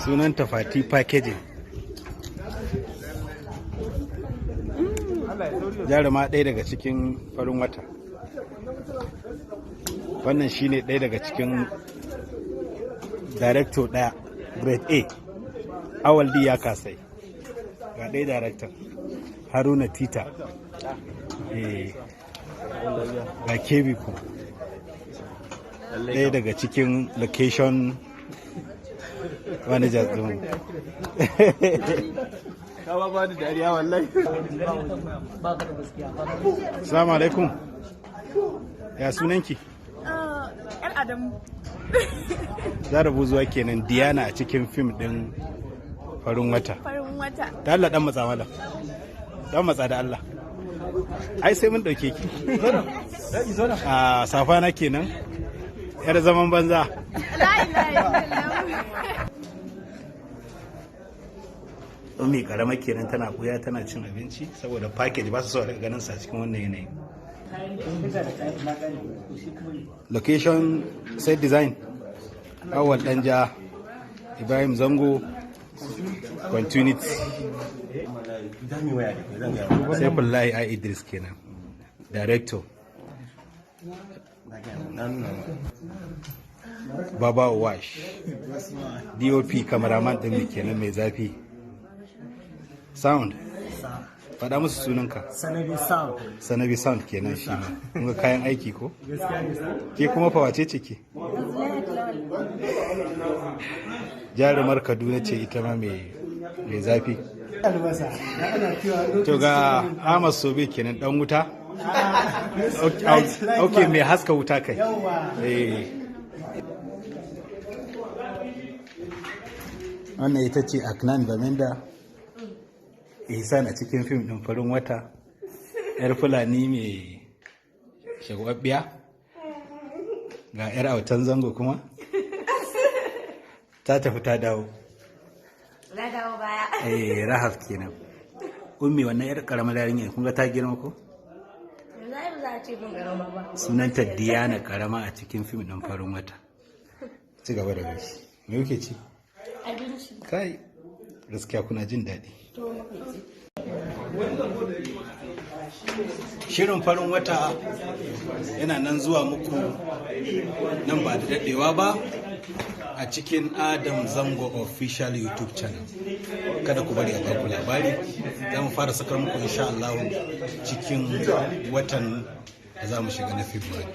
Sunan Fati Packaging. Jaruma ɗaya daga cikin farin wata. Wannan shine ɗaya daga cikin director ɗaya, grade A. Awal D ya kasai. Ga ɗaya director, Haruna Tita. Ga Kebi kuma. Ɗaya daga cikin location managers ɗin. Kawa ba da dariya wallahi. Assalamu alaikum. Ya sunanki? Yar Adamu. Zarabu zuwa kenan Diana a cikin fim ɗin farin wata. Farin wata. Da Allah dan matsa mala. Dan matsa da Allah. Ai sai mun dauke ki. A safana kenan. Yar zaman banza. La ilaha illallah. Ummi karama kenan tana buya tana cin abinci saboda package ba su so daga ganin sa cikin wannan yanayi. Location set design Awal Danja, Ibrahim Zango, continuity Saifullahi A. Idris kenan director, Baba Wash, DOP cameraman din kenan mai zafi. Sound faɗa musu sunanka. Sanabi Sound kenan shi ma. Kun ga kayan aiki ko? Ke kuma fa wace ce ke? Jarumar Kaduna ce ita ma mai zafi. To ga Ahmad Sobe kenan dan wuta. Okay, mai haska wuta kai. Wannan ita ce Aknan Bamenda. Ihsan a cikin fim ɗin farin wata, yar Fulani mai shagwabbiya, ga yar autan zango kuma ta tafi ta dawo. Na dawo baya. Rahaf kenan. Ummi wannan yar karamar yarinya kun ga ta girma ko? Zai ba za a ce bin karama ba. Sunanta Diana karama a cikin fim ɗin farin wata. Ci gaba da gashi. Me kuke ci? Abinci. Kai gaskiya kuna jin daɗi. Shirin farin wata yana nan zuwa muku nan ba da daɗewa ba a cikin Adam Zango official YouTube channel. Kada ku bari a baku labari, za mu fara sakar muku insha Allah cikin watan da za mu shiga na February.